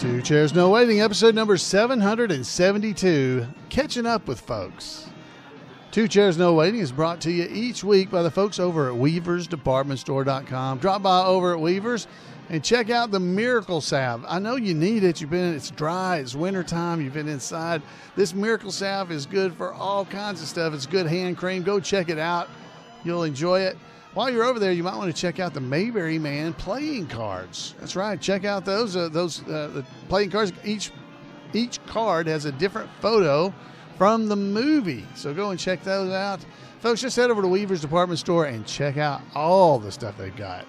Two Chairs No Waiting, episode number 772, Catching Up with Folks. Two Chairs No Waiting is brought to you each week by the folks over at weaversdepartmentstore.com. Drop by over at Weavers and check out the Miracle Salve. I know you need it. It's dry. It's wintertime. You've been inside. This Miracle Salve is good for all kinds of stuff. It's good hand cream. Go check it out. You'll enjoy it. While you're over there, you might want to check out the Mayberry Man playing cards. That's right. Check out those the playing cards. Each card has a different photo from the movie. So go and check those out. Folks, just head over to Weaver's Department Store and check out all the stuff they've got.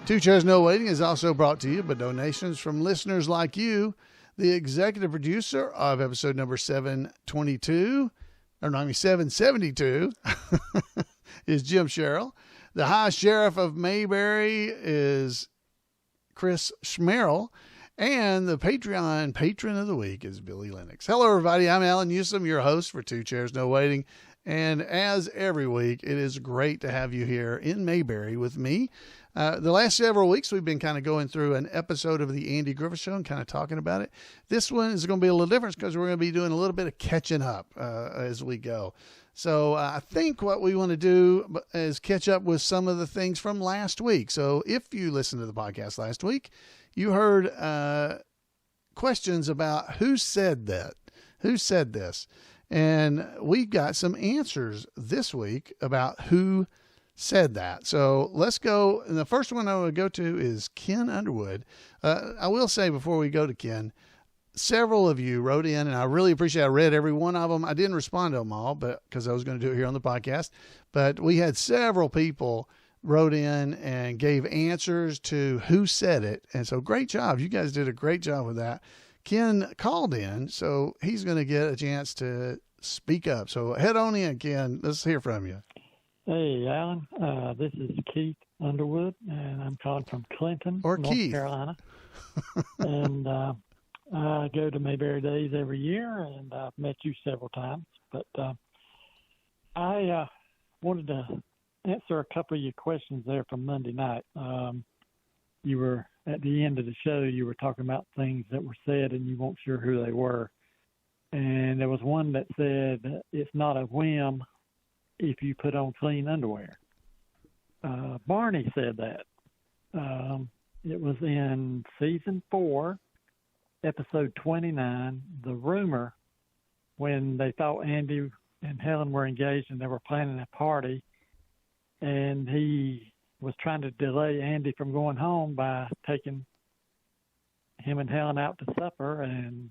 Two Chairs No Waiting is also brought to you by donations from listeners like you. The executive producer of episode number 772 is Jim Sherrill. The High Sheriff of Mayberry is Chris Schmerl. And the Patreon patron of the week is Billy Lennox. Hello, everybody. I'm Alan Newsom, your host for Two Chairs No Waiting. And as every week, it is great to have you here in Mayberry with me. The last several weeks, we've been kind of going through an episode of the Andy Griffith Show and kind of talking about it. This one is going to be a little different because we're going to be doing a little bit of catching up as we go. So I think what we want to do is catch up with some of the things from last week. So if you listened to the podcast last week, you heard questions about who said that, who said this. And we've got some answers this week about who said that. So let's go. And the first one I would go to is Ken Underwood. I will say before we go to Ken, several of you wrote in, and I really appreciate it. I read every one of them. I didn't respond to them all, but because I was going to do it here on the podcast. But we had several people wrote in and gave answers to who said it. And so great job. You guys did a great job with that. Ken called in, so he's going to get a chance to speak up. So head on in, Ken. Let's hear from you. Hey, Alan. This is Keith Underwood, and I'm calling from Clinton, North Carolina. And I go to Mayberry Days every year, and I've met you several times. But I wanted to answer a couple of your questions there from Monday night. You were at the end of the show, you were talking about things that were said and you weren't sure who they were. And there was one that said, it's not a whim if you put on clean underwear. Barney said that. It was in season 4, episode 29, The Rumor, when they thought Andy and Helen were engaged and they were planning a party. And he was trying to delay Andy from going home by taking him and Helen out to supper and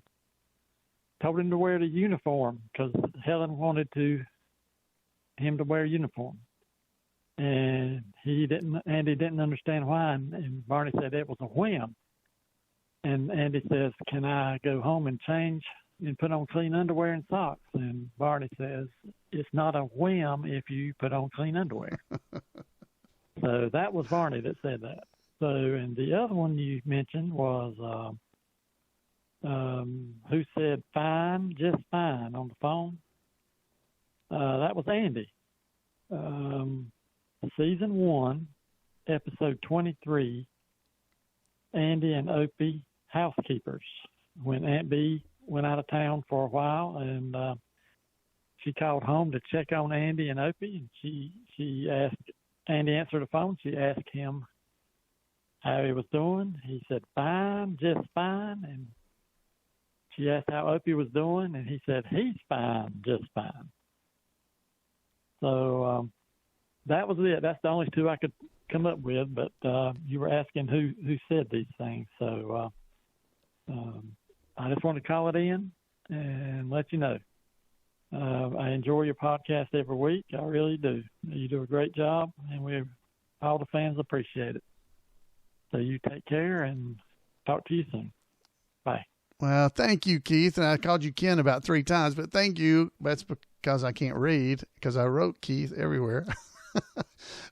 told him to wear the uniform because Helen wanted him to wear a uniform. And Andy didn't understand why. And Barney said it was a whim. And Andy says, can I go home and change and put on clean underwear and socks? And Barney says, it's not a whim if you put on clean underwear. So that was Barney that said that. So, and the other one you mentioned was who said fine, just fine on the phone. That was Andy. Season 1, episode 23, Andy and Opie housekeepers. When Aunt B went out of town for a while, and she called home to check on Andy and Opie, and she asked, Andy answered the phone. She asked him how he was doing. He said, fine, just fine. And she asked how Opie was doing, and he said, he's fine, just fine. So that was it. That's the only two I could come up with, but you were asking who said these things. So I just want to call it in and let you know. I enjoy your podcast every week. I really do. You do a great job, and all the fans appreciate it. So you take care, and talk to you soon. Bye. Well, thank you, Keith. And I called you Ken about 3 times, but thank you. That's because I can't read, because I wrote Keith everywhere.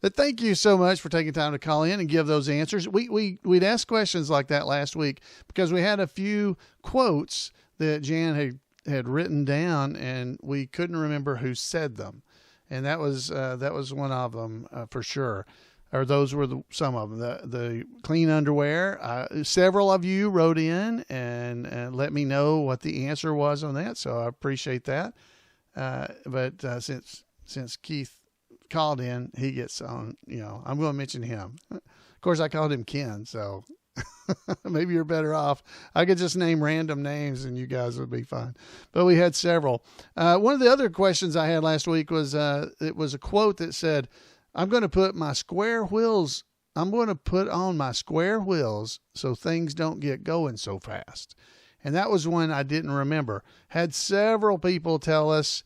But thank you so much for taking time to call in and give those answers. We'd asked questions like that last week because we had a few quotes that Jan had written down, and we couldn't remember who said them. And that was one of them for sure. or those were some of them. The clean underwear. Several of you wrote in and let me know what the answer was on that, so I appreciate that. But since Keith called in, he gets on. I'm going to mention him. Of course, I called him Ken, so maybe you're better off. I could just name random names and you guys would be fine. But we had several. One of the other questions I had last week was it was a quote that said, I'm going to put on my square wheels so things don't get going so fast. And that was one I didn't remember. Had several people tell us,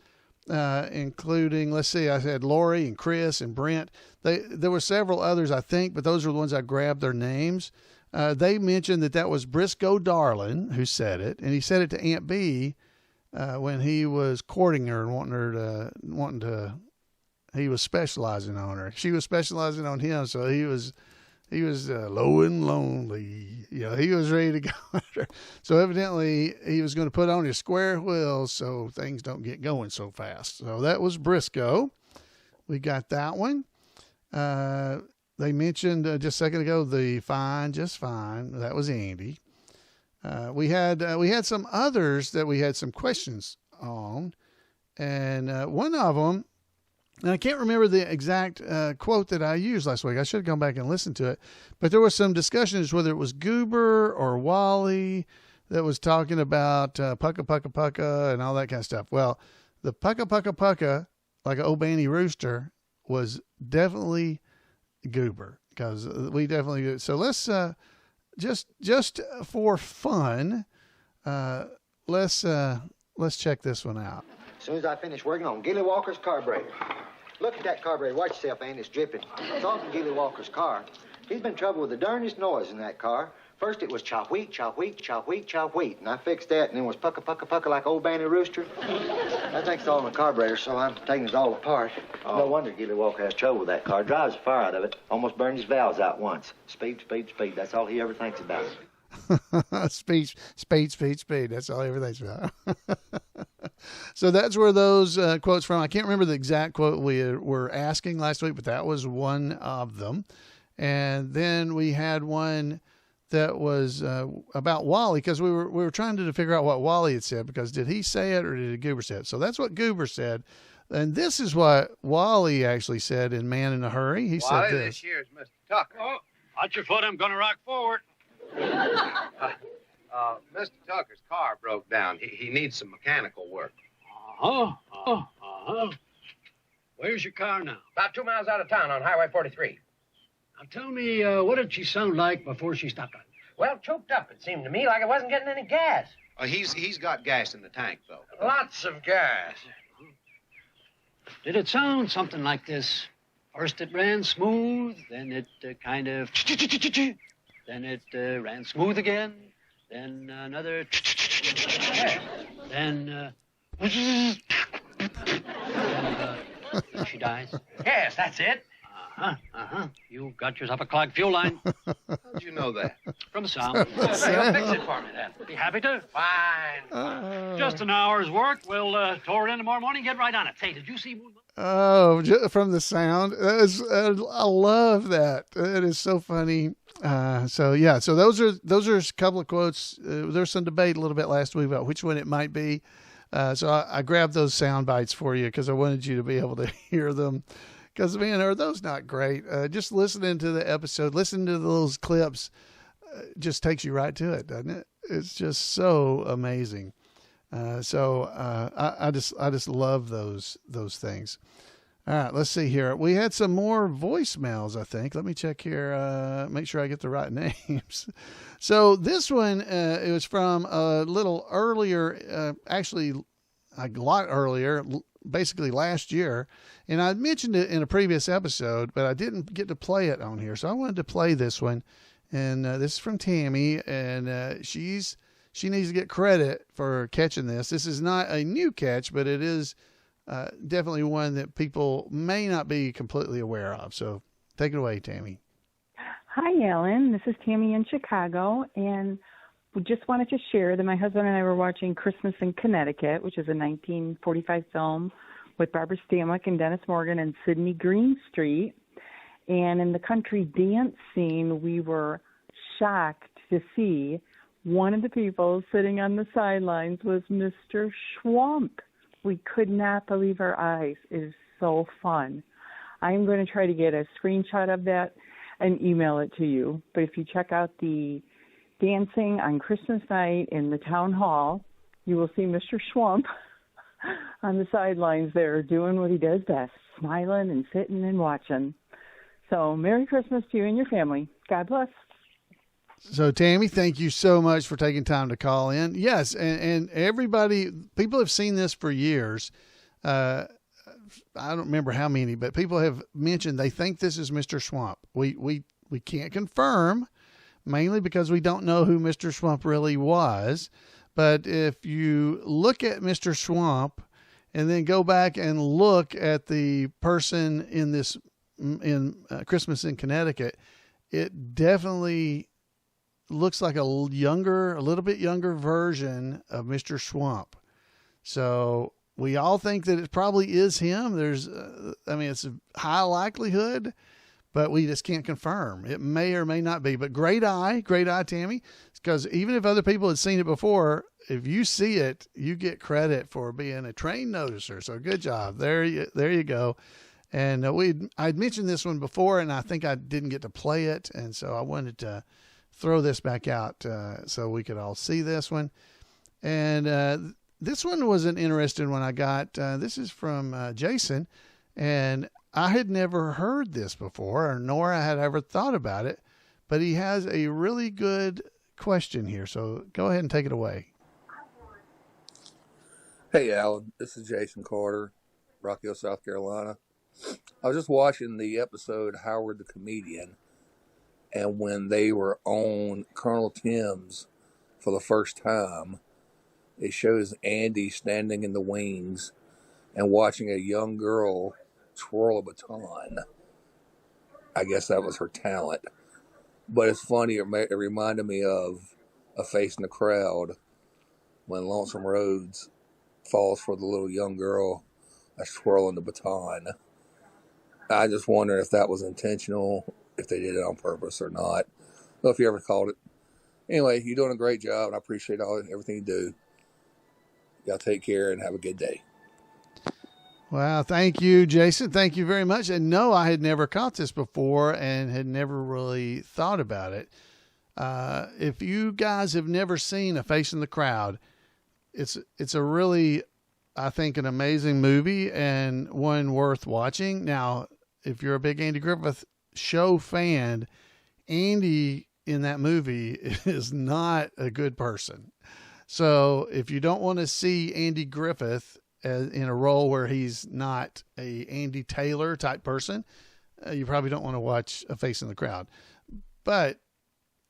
including, let's see, I said Lori and Chris and Brent. There were several others, I think, but those were the ones I grabbed their names. They mentioned that was Briscoe Darlin who said it, and he said it to Aunt B when he was courting her and he was specializing on her. She was specializing on him, so he was low and lonely. He was ready to go at her. So evidently he was going to put on his square wheels so things don't get going so fast. So that was Briscoe. We got that one. They mentioned just a second ago the fine, just fine. That was Andy. We had some others that we had some questions on, and one of them, and I can't remember the exact quote that I used last week. I should have gone back and listened to it, but there was some discussions whether it was Goober or Wally that was talking about pucka pucka pucka and all that kind of stuff. Well, the pucka pucka pucka, like an old banty rooster, was definitely Goober, because we definitely. So let's just for fun, let's check this one out. As soon as I finish working on Gilly Walker's carburetor. Look at that carburetor. Watch yourself, Andy. It's dripping. It's all from Gilly Walker's car. He's been trouble with the darndest noise in that car. First it was chop wheat, chop wheat, chop wheat, chop wheat. And I fixed that, and then it was pucka pucka pucka like old banty rooster. I think it's all in the carburetor, so I'm taking it all apart. No wonder Gilly Walker has trouble with that car. Drives the fire out of it. Almost burned his valves out once. Speed, speed, speed. That's all he ever thinks about. Speed. That's all he ever thinks about. So that's where those quotes from. I can't remember the exact quote we were asking last week, but that was one of them. And then we had one that was about Wally, because we were trying to figure out what Wally had said, because did he say it or did Goober say it? So that's what Goober said. And this is what Wally actually said in Man in a Hurry. He said this. Here's Mr. Tucker. Oh, watch your foot. I'm going to rock forward. Mr. Tucker's car broke down. He needs some mechanical work. Where's your car now? About 2 miles out of town on Highway 43. Now tell me, what did she sound like before she stopped running? Well, choked up, it seemed to me, like it wasn't getting any gas. He's got gas in the tank, though. Lots of gas. Did it sound something like this? First it ran smooth, then it kind of... Then it ran smooth again, then another... Then she dies. Yes, that's it. You got yourself a clogged fuel line. How'd you know that? From the sound. You'll fix it for me, then. Be happy to. Fine. Just an hour's work. We'll tour it in tomorrow morning. Get right on it. Say, did you see Moon? Oh, from the sound. I love that. It is so funny. So those are a couple of quotes. There's some debate a little bit last week about which one it might be. So I grabbed those sound bites for you because I wanted you to be able to hear them. Because, man, are those not great? Just listening to the episode, listening to those clips, just takes you right to it, doesn't it? It's just so amazing. I just love those things. All right, let's see here. We had some more voicemails, I think. Let me check here, make sure I get the right names. So this one, it was from a little earlier, actually a lot earlier, basically last year. And I mentioned it in a previous episode, but I didn't get to play it on here. So I wanted to play this one. And this is from Tammy, and she needs to get credit for catching this. This is not a new catch, but it is definitely one that people may not be completely aware of. So take it away, Tammy. Hi, Alan. This is Tammy in Chicago, and we just wanted to share that my husband and I were watching Christmas in Connecticut, which is a 1945 film with Barbara Stanwyck and Dennis Morgan and Sidney Greenstreet. And in the country dance scene, we were shocked to see one of the people sitting on the sidelines was Mr. Schwamp. We could not believe our eyes. It is so fun. I'm going to try to get a screenshot of that and email it to you. But if you check out the dancing on Christmas night in the town hall, you will see Mr. Schwamp on the sidelines there doing what he does best, smiling and sitting and watching. So Merry Christmas to you and your family. God bless. So, Tammy, thank you so much for taking time to call in. Yes, and everybody, people have seen this for years. I don't remember how many, but people have mentioned they think this is Mr. Schwamp. We can't confirm, mainly because we don't know who Mr. Schwamp really was. But if you look at Mr. Schwamp and then go back and look at the person in Christmas in Connecticut, it definitely looks like a little bit younger version of Mr. Schwamp. So we all think that it probably is him. It's a high likelihood, but we just can't confirm. It may or may not be, but great eye, Tammy, because even if other people had seen it before, if you see it, you get credit for being a trained noticer. So good job. There you go. And I'd mentioned this one before, and I think I didn't get to play it. And so I wanted to throw this back out so we could all see this one. And this one was an interesting one I got. This is from Jason, and I had never heard this before, nor I had ever thought about it, but he has a really good question here. So go ahead and take it away. Hey, Alan. This is Jason Carter, Rock Hill, South Carolina. I was just watching the episode Howard the Comedian, and when they were on Colonel Tim's for the first time, it shows Andy standing in the wings and watching a young girl twirl a baton. I guess that was her talent. But it's funny, it reminded me of A Face in the Crowd when Lonesome Rhodes falls for the little young girl that's twirling the baton. I just wonder if that was intentional, if they did it on purpose or not. I don't know if you ever called it. Anyway, you're doing a great job, and I appreciate everything you do. Y'all take care and have a good day. Wow, thank you, Jason. Thank you very much. And no, I had never caught this before and had never really thought about it. If you guys have never seen A Face in the Crowd, it's a really, I think, an amazing movie and one worth watching. Now, if you're a big Andy Griffith show fan, Andy in that movie is not a good person. So if you don't want to see Andy Griffith in a role where he's not a Andy Taylor type person, you probably don't want to watch A Face in the Crowd. But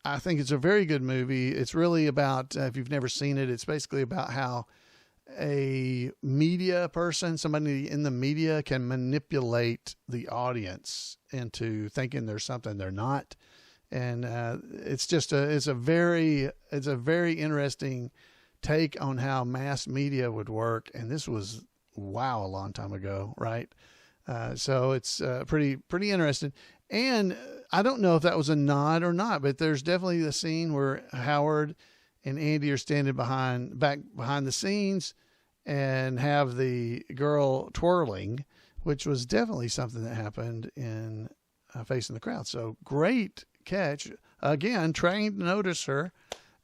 I think it's a very good movie. It's really about, if you've never seen it, it's basically about how a media person, somebody in the media, can manipulate the audience into thinking there's something they're not. And it's a very interesting take on how mass media would work. And this was, a long time ago, right? So it's pretty interesting. And I don't know if that was a nod or not, but there's definitely the scene where Howard and Andy are standing back behind the scenes and have the girl twirling, which was definitely something that happened in Face in the Crowd. So great catch. Again, trained noticer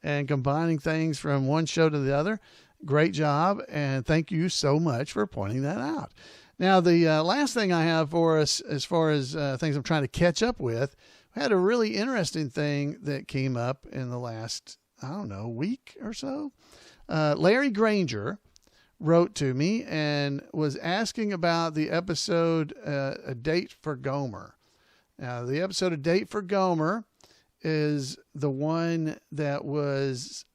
and combining things from one show to the other. Great job. And thank you so much for pointing that out. Now, the last thing I have for us, as far as things I'm trying to catch up with, we had a really interesting thing that came up in the last, week or so. Larry Granger wrote to me and was asking about the episode A Date for Gomer. Now, the episode of Date for Gomer is the one that was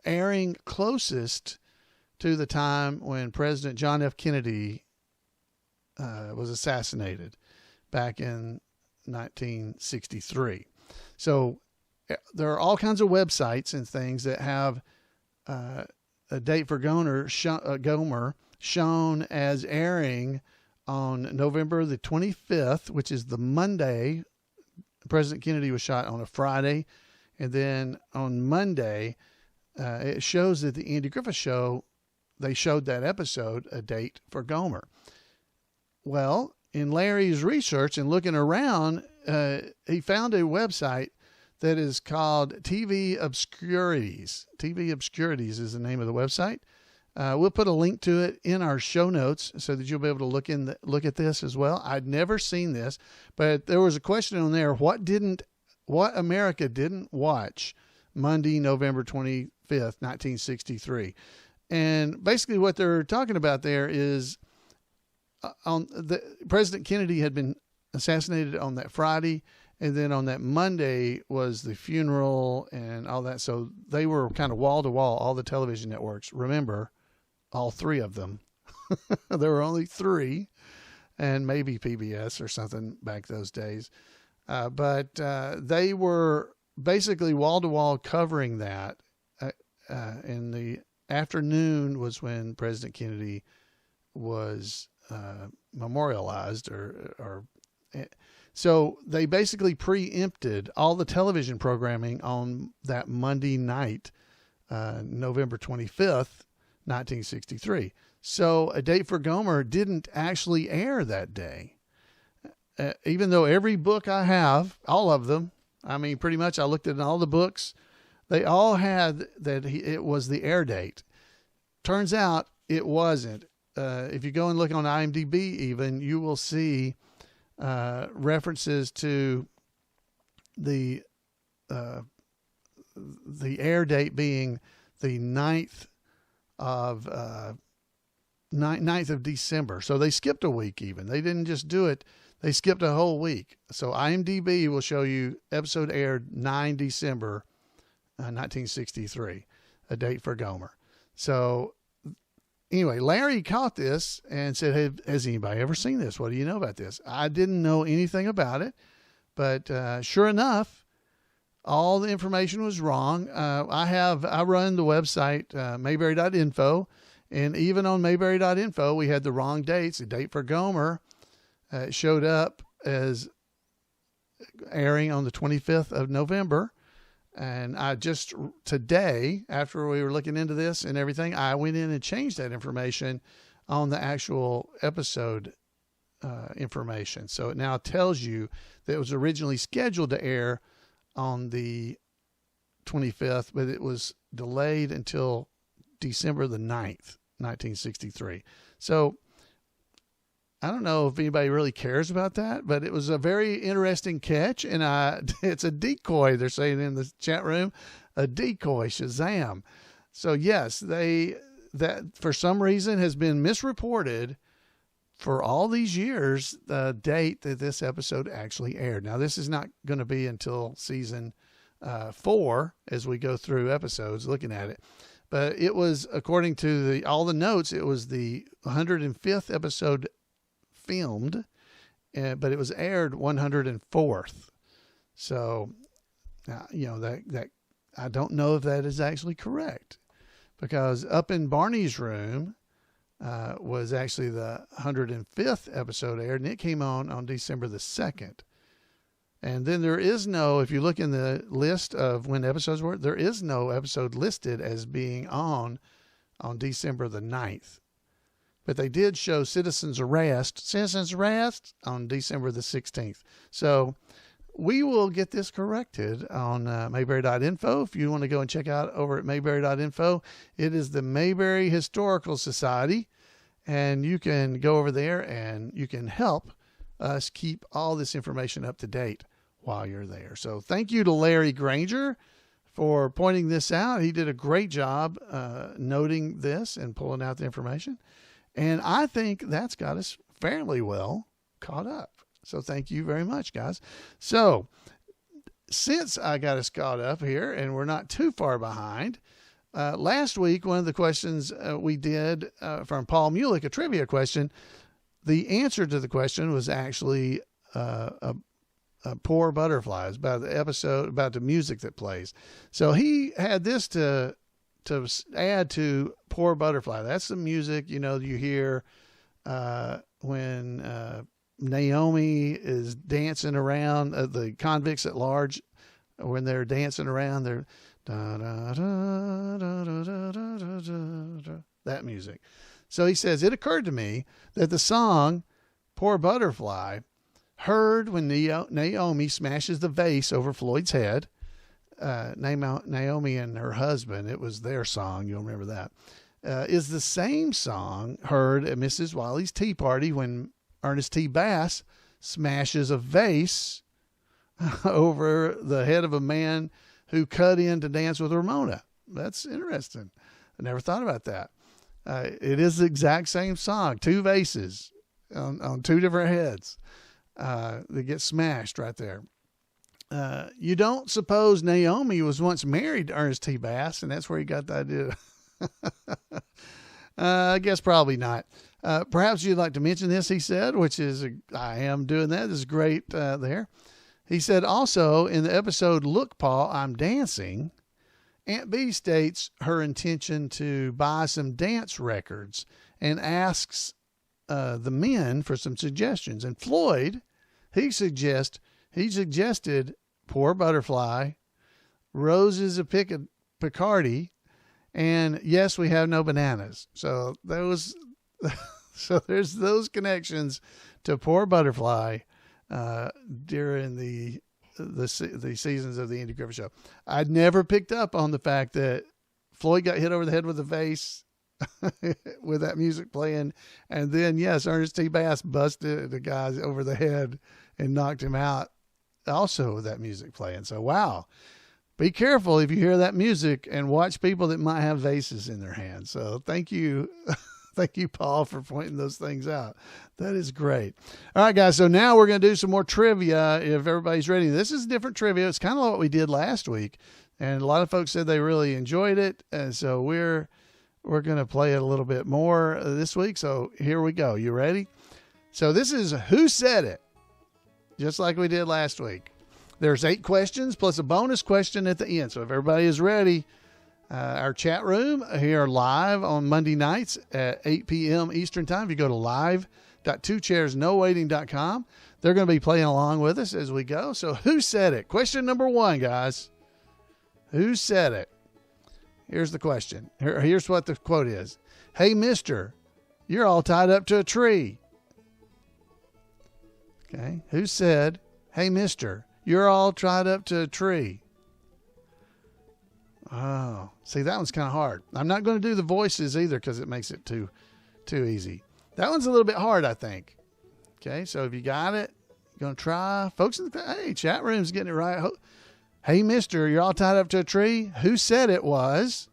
airing closest to the time when President John F. Kennedy was assassinated back in 1963. So there are all kinds of websites and things that have A Date for Gomer shown as airing on November the 25th, which is the Monday. President Kennedy was shot on a Friday. And then on Monday, it shows that the Andy Griffith Show, they showed that episode, A Date for Gomer. Well, in Larry's research and looking around, he found a website that is called TV Obscurities. TV Obscurities is the name of the website. We'll put a link to it in our show notes so that you'll be able to look at this as well. I'd never seen this, but there was a question on there. What America didn't watch Monday, November 25th, 1963. And basically what they're talking about there is President Kennedy had been assassinated on that Friday, and then on that Monday was the funeral and all that. So they were kind of wall to wall, all the television networks. Remember, all three of them. There were only three, and maybe PBS or something back those days. But they were basically wall to wall covering that. In the afternoon was when President Kennedy was memorialized, so they basically preempted all the television programming on that Monday night, November 25th, 1963. So A Date for Gomer didn't actually air that day. Even though every book I have, all of them, I mean, pretty much I looked at all the books, they all had that it was the air date. Turns out it wasn't. If you go and look on IMDb even, you will see references to the air date being the 9th of December. So they skipped a week even. They didn't just do it. They skipped a whole week. So IMDb will show you episode aired 9 December 1963, A Date for Gomer. So anyway, Larry caught this and said, "Hey, has anybody ever seen this? What do you know about this?" I didn't know anything about it, but sure enough, all the information was wrong. I run the website Mayberry.info, and even on Mayberry.info, we had the wrong dates. A Date for Gomer showed up as airing on the 25th of November. And I just today, after we were looking into this and everything, I went in and changed that information on the actual episode information. So it now tells you that it was originally scheduled to air on the 25th, but it was delayed until December the 9th, 1963. So I don't know if anybody really cares about that, but it was a very interesting catch, and it's a decoy, they're saying in the chat room, a decoy, Shazam. So yes, that for some reason has been misreported for all these years, the date that this episode actually aired. Now, this is not going to be until season 4 as we go through episodes looking at it. But it was, according to all the notes, it was the 105th episode filmed, but it was aired 104th. So, that I don't know if that is actually correct, because Up in Barney's Room was actually the 105th episode aired, and it came on December the 2nd. And then there is no, if you look in the list of when episodes were, there is no episode listed as being on December the 9th. But they did show Citizen's Arrest on December the 16th. So we will get this corrected on Mayberry.info. If you want to go and check out over at Mayberry.info, it is the Mayberry Historical Society. And you can go over there and you can help us keep all this information up to date while you're there. So thank you to Larry Granger for pointing this out. He did a great job noting this and pulling out the information. And I think that's got us fairly well caught up. So thank you very much, guys. So since I got us caught up here and we're not too far behind, last week, one of the questions we did from Paul Mulik, a trivia question, the answer to the question was actually Poor Butterflies, about the episode, about the music that plays. So he had this to add to Poor Butterfly. That's the music, you hear when Naomi is dancing around, the convicts at large, when they're dancing around, they're da, da, da, da, da, da, da, da, da, that music. So he says, it occurred to me that the song Poor Butterfly, heard when Naomi smashes the vase over Floyd's head, Naomi and her husband, it was their song, you'll remember that, is the same song heard at Mrs. Wiley's tea party when Ernest T. Bass smashes a vase over the head of a man who cut in to dance with Ramona. That's interesting. I never thought about that. It is the exact same song, two vases on two different heads. They get smashed right there. You don't suppose Naomi was once married to Ernest T. Bass, and that's where he got the idea. I guess probably not. Perhaps you'd like to mention this, he said, which is, I am doing that. This is great there. He said, also in the episode, Look, Paul, I'm Dancing, Aunt Bee states her intention to buy some dance records and asks the men for some suggestions. And Floyd, he suggested Poor Butterfly, Roses of Picardy, and Yes, We Have No Bananas. So there's those connections to Poor Butterfly during the seasons of the Andy Griffith Show. I'd never picked up on the fact that Floyd got hit over the head with a vase with that music playing, and then yes, Ernest T. Bass busted the guy over the head and knocked him out also with that music playing. So wow, be careful if you hear that music and watch people that might have vases in their hands. So thank you. Thank you, Paul, for pointing those things out. That is great. All right, guys. So now we're going to do some more trivia if everybody's ready. This is different trivia. It's kind of like what we did last week. And a lot of folks said they really enjoyed it. And so we're going to play it a little bit more this week. So here we go. You ready? So this is Who Said It? Just like we did last week. There's 8 questions plus a bonus question at the end. So if everybody is ready, our chat room here live on Monday nights at 8 p.m. Eastern Time. If you go to live.twochairsnowaiting.com, they're going to be playing along with us as we go. So who said it? Question number 1, guys. Who said it? Here's the question. Here's what the quote is. Hey, mister, you're all tied up to a tree. Okay. Who said, hey, mister, you're all tied up to a tree? Oh, see, that one's kind of hard. I'm not going to do the voices either because it makes it too easy. That one's a little bit hard, I think. Okay, so if you got it, you're going to try. Folks in the chat room's getting it right. Hey, mister, you're all tied up to a tree. Who said it was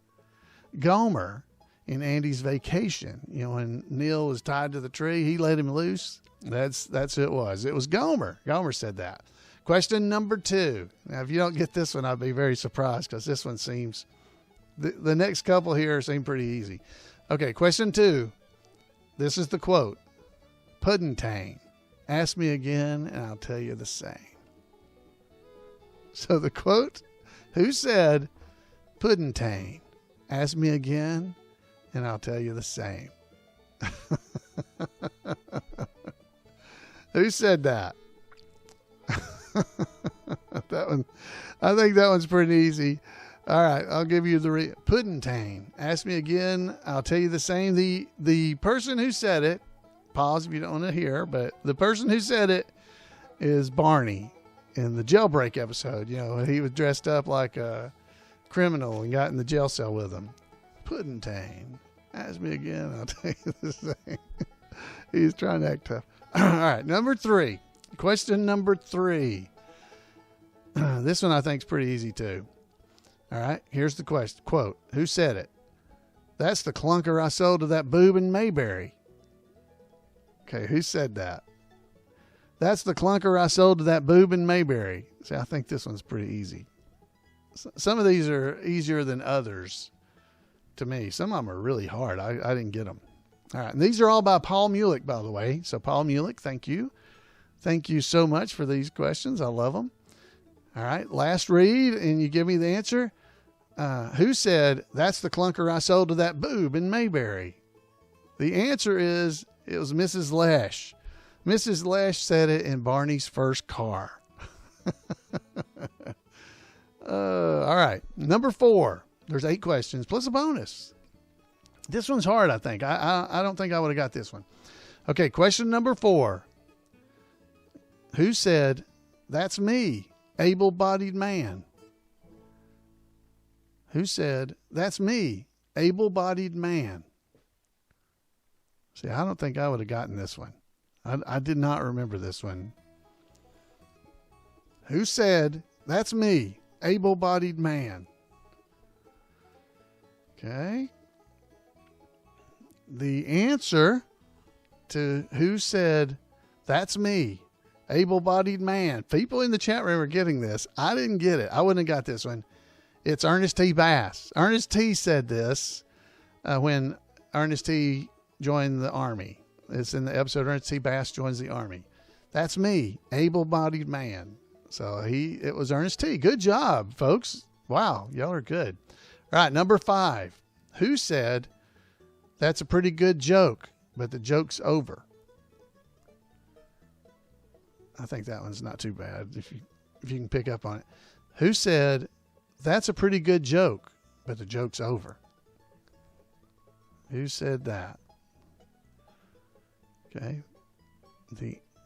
Gomer in Andy's Vacation? You know, when Neil was tied to the tree, he let him loose. That's who it was. It was Gomer. Gomer said that. Question number 2. Now, if you don't get this one, I'd be very surprised because this one seems, the next couple here seem pretty easy. Okay, question 2. This is the quote. Pudding-tang. Ask me again and I'll tell you the same. So the quote, who said, Pudding-tang. Ask me again and I'll tell you the same. Who said that? That one, I think that one's pretty easy. All right, I'll give you the Pudding-tang. Ask me again, I'll tell you the same. The person who said it, pause if you don't want to hear, but the person who said it is Barney in the Jailbreak episode. You know, he was dressed up like a criminal and got in the jail cell with him. Pudding-tang. Ask me again, I'll tell you the same. He's trying to act tough. All right, number 3. Question number 3. This one I think is pretty easy too. All right, here's the question. Quote, who said it? That's the clunker I sold to that boob in Mayberry. Okay, who said that? That's the clunker I sold to that boob in Mayberry. See, I think this one's pretty easy. Some of these are easier than others to me. Some of them are really hard. I didn't get them. All right, and these are all by Paul Mulik, by the way. So Paul Mulik, thank you. Thank you so much for these questions. I love them. All right, last read, and you give me the answer. Who said, that's the clunker I sold to that boob in Mayberry? The answer is It was Mrs. Lesh. Mrs. Lesh said it in Barney's first car. All right. Number 4. There's 8 questions plus a bonus. This one's hard, I think. I don't think I would have got this one. Okay, question number 4. Who said, "That's me, able-bodied man"? Who said, "That's me, able-bodied man"? See, I don't think I would have gotten this one. I did not remember this one. Who said, "That's me, able-bodied man"? Okay. The answer to who said, "That's me, able-bodied man." People in the chat room are getting this. I didn't get it. I wouldn't have got this one. It's Ernest T. Bass. Ernest T. said this when Ernest T. joined the Army. It's in the episode Ernest T. Bass joins the Army. That's me, able-bodied man. So it was Ernest T. Good job, folks. Wow, y'all are good. All right, number 5. Who said, "That's a pretty good joke, but the joke's over"? I think that one's not too bad if you can pick up on it. Who said, "That's a pretty good joke, but the joke's over"? Who said that? Okay.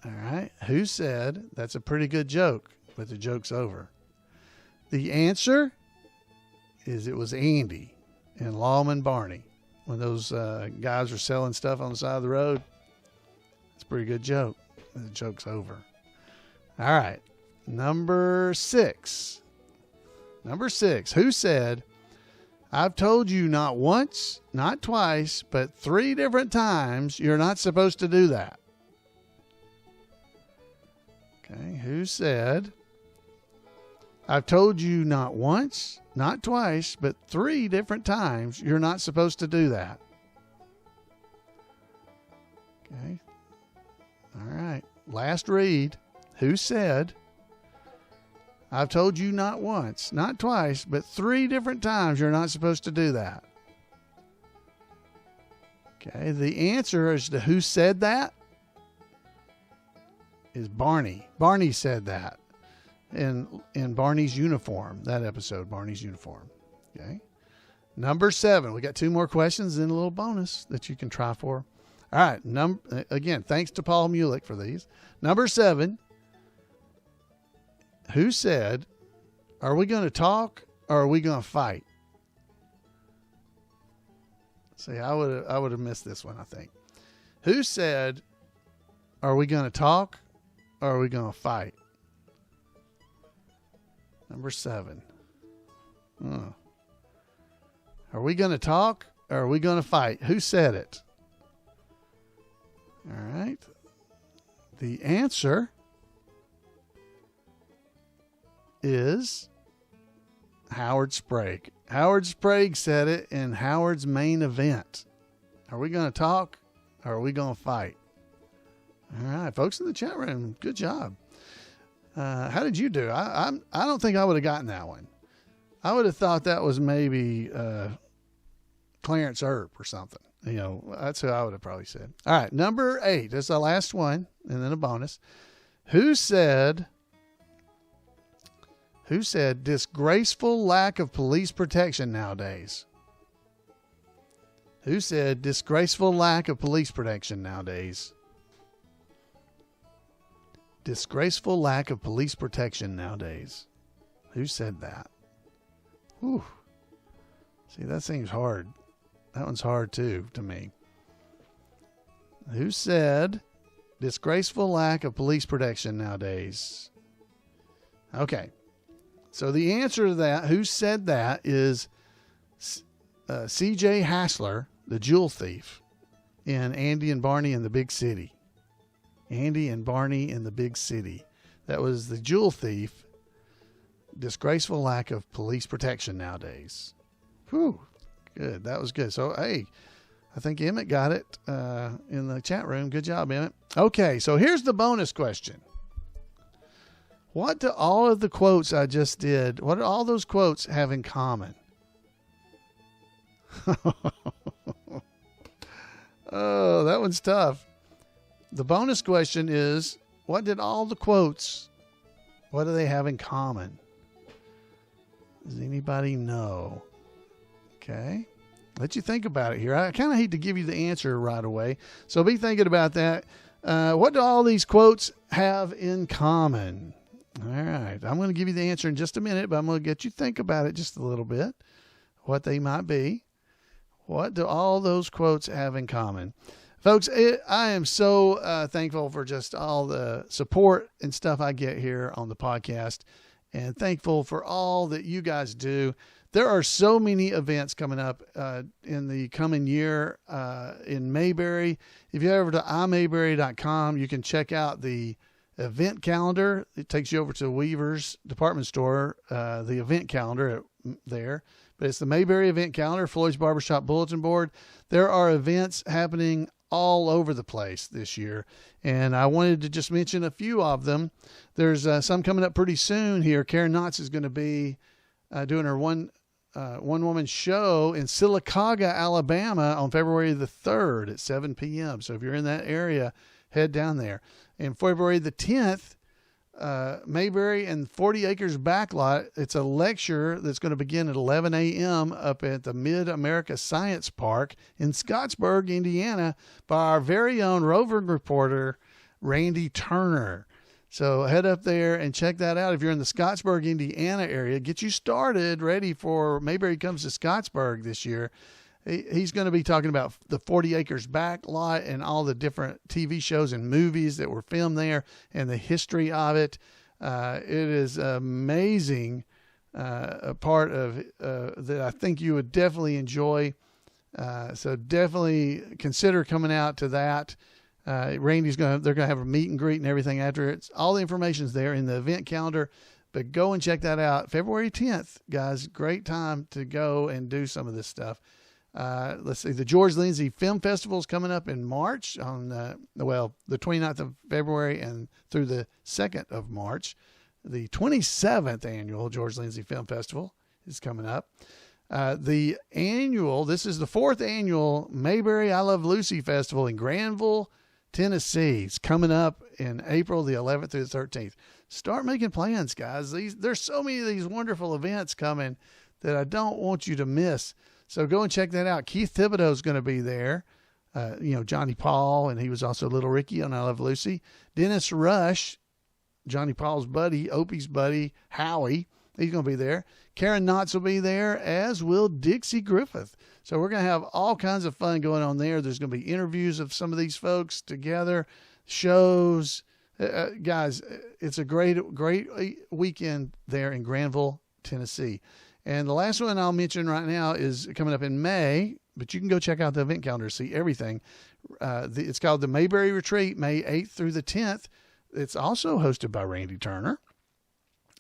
All right. Who said, "That's a pretty good joke, but the joke's over"? The answer is it was Andy and Lawman Barney. When those guys were selling stuff on the side of the road, it's a pretty good joke. The joke's over. All right. Number 6. Who said, "I've told you not once, not twice, but 3 different times you're not supposed to do that"? Okay. Who said, "I've told you not once, not twice, but 3 different times you're not supposed to do that"? Okay. All right. Last read. Who said, "I've told you not once, not twice, but 3 different times you're not supposed to do that"? Okay. The answer as to who said that is Barney. Barney said that in Barney's uniform, that episode, Barney's uniform. Okay. Number 7. We got 2 more questions and a little bonus that you can try for. All right. Again, thanks to Paul Mulik for these. Number 7. Who said, "Are we going to talk or are we going to fight"? See, I would have missed this one, I think. Who said, "Are we going to talk or are we going to fight"? Number 7. Are we going to talk or are we going to fight? Who said it? All right. The answer is Howard Sprague. Howard Sprague said it in Howard's main event. Are we going to talk or are we going to fight? All right, folks in the chat room, good job. How did you do? I don't think I would have gotten that one. I would have thought that was maybe Clarence Earp or something. You know, that's who I would have probably said. All right, number 8. That's the last one, and then a bonus. Who said disgraceful lack of police protection nowadays? Who said disgraceful lack of police protection nowadays? Disgraceful lack of police protection nowadays. Who said that? Whew. See, that seems hard. That one's hard too to me. Who said disgraceful lack of police protection nowadays? Okay. So the answer to that, who said that, is C.J. Hassler, the jewel thief, in Andy and Barney in the Big City. Andy and Barney in the Big City. That was the jewel thief. Disgraceful lack of police protection nowadays. Whew. Good. That was good. So, hey, I think Emmett got it in the chat room. Good job, Emmett. Okay, so here's the bonus question. What do all of the quotes I just did, what do all those quotes have in common? Oh, that one's tough. The bonus question is, what did all the quotes, what do they have in common? Does anybody know? Okay. Let you think about it here. I kind of hate to give you the answer right away, so be thinking about that. What do all these quotes have in common? All right. I'm going to give you the answer in just a minute, but I'm going to get you to think about it just a little bit, what they might be. What do all those quotes have in common? Folks, I am so thankful for just all the support and stuff I get here on the podcast, and thankful for all that you guys do. There are so many events coming up in the coming year in Mayberry. If you head over to imayberry.com, you can check out the event calendar. It takes you over to Weaver's department store, the event calendar there. But it's the Mayberry event calendar, Floyd's Barbershop bulletin board. There are events happening all over the place this year, and I wanted to just mention a few of them. There's some coming up pretty soon here. Karen Knotts is going to be doing her one-woman show in Sylacauga, Alabama on February the 3rd at 7 p.m. So if you're in that area, head down there. And February the 10th, Mayberry and 40 Acres Backlot. It's a lecture that's going to begin at 11 a.m. up at the Mid-America Science Park in Scottsburg, Indiana, by our very own roving reporter, Randy Turner. So head up there and check that out. If you're in the Scottsburg, Indiana area, get you started, ready for Mayberry Comes to Scottsburg this year. He's going to be talking about the 40 Acres Backlot and all the different TV shows and movies that were filmed there and the history of it. It is amazing, a part of that I think you would definitely enjoy. So definitely consider coming out to that. They're going to have a meet and greet and everything after it. All the information's there in the event calendar, but go and check that out. February 10th, guys, great time to go and do some of this stuff. Let's see, the George Lindsay Film Festival is coming up in March on, the 29th of February and through the 2nd of March. The 27th annual George Lindsay Film Festival is coming up. This is the 4th annual Mayberry I Love Lucy Festival in Granville, Tennessee. It's coming up in April the 11th through the 13th. Start making plans, guys. There's so many of these wonderful events coming that I don't want you to miss. So go and check that out. Keith Thibodeau is going to be there. Johnny Paul, and he was also Little Ricky on I Love Lucy. Dennis Rush, Johnny Paul's buddy, Opie's buddy, Howie. He's going to be there. Karen Knotts will be there, as will Dixie Griffith. So we're going to have all kinds of fun going on there. There's going to be interviews of some of these folks together, shows. Guys, it's a great weekend there in Granville, Tennessee. And the last one I'll mention right now is coming up in May, but you can go check out the event calendar to see everything. It's called the Mayberry Retreat, May 8th through the 10th. It's also hosted by Randy Turner.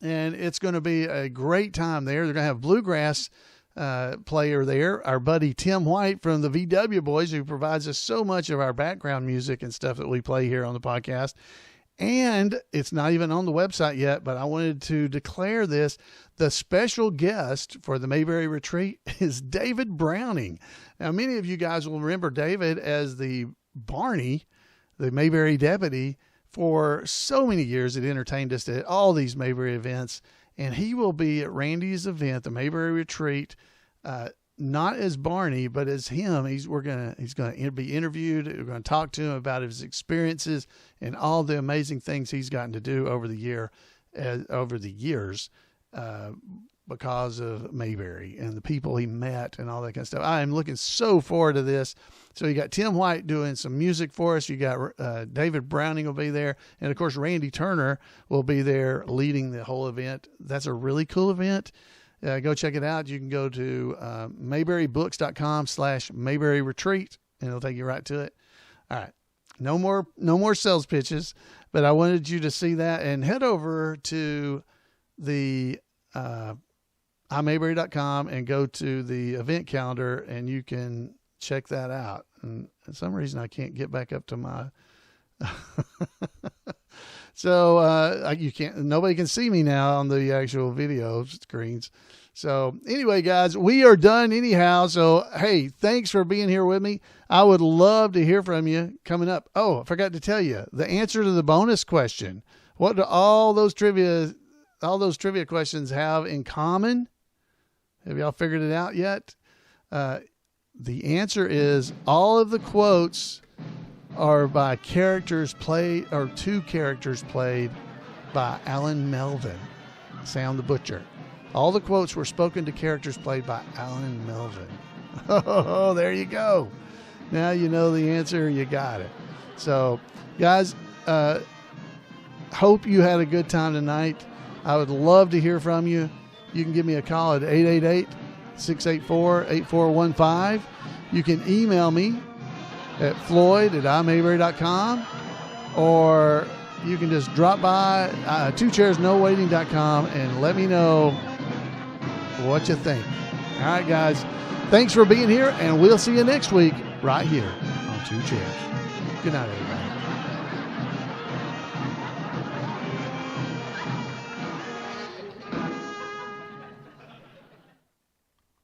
And it's going to be a great time there. They're going to have bluegrass player there, our buddy Tim White from the VW Boys, who provides us so much of our background music and stuff that we play here on the podcast. And it's not even on the website yet, but I wanted to declare this. The special guest for the Mayberry Retreat is David Browning. Now, many of you guys will remember David as the Barney, the Mayberry deputy, for so many years. It entertained us at all these Mayberry events, and he will be at Randy's event, the Mayberry Retreat, not as Barney, but as him. He's going to be interviewed. We're going to talk to him about his experiences and all the amazing things he's gotten to do over the years because of Mayberry and the people he met and all that kind of stuff. I am looking so forward to this. So you got Tim White doing some music for us. You got David Browning will be there. And of course, Randy Turner will be there leading the whole event. That's a really cool event. Go check it out. You can go to mayberrybooks.com/Mayberry Retreat, and it'll take you right to it. All right. No more sales pitches, but I wanted you to see that and head over to the imayberry.com and go to the event calendar, and you can check that out. And for some reason, I can't get back up to my so nobody can see me now on the actual video screens. So anyway, guys, we are done anyhow. So, hey, thanks for being here with me. I would love to hear from you coming up. Oh, I forgot to tell you the answer to the bonus question. What do all those trivia questions have in common? Have y'all figured it out yet? The answer is all of the quotes are by characters played, or two characters played by Alan Melvin, Sam the Butcher. All the quotes were spoken to characters played by Alan Melvin. Oh, there you go. Now you know the answer. You got it. So, guys, hope you had a good time tonight. I would love to hear from you. You can give me a call at 888-684-8415. You can email me at floyd@imayberry.com, or you can just drop by twocairsnowaiting.com and let me know what you think. All right, guys. Thanks for being here, and we'll see you next week right here on Two Chairs. Good night, everybody.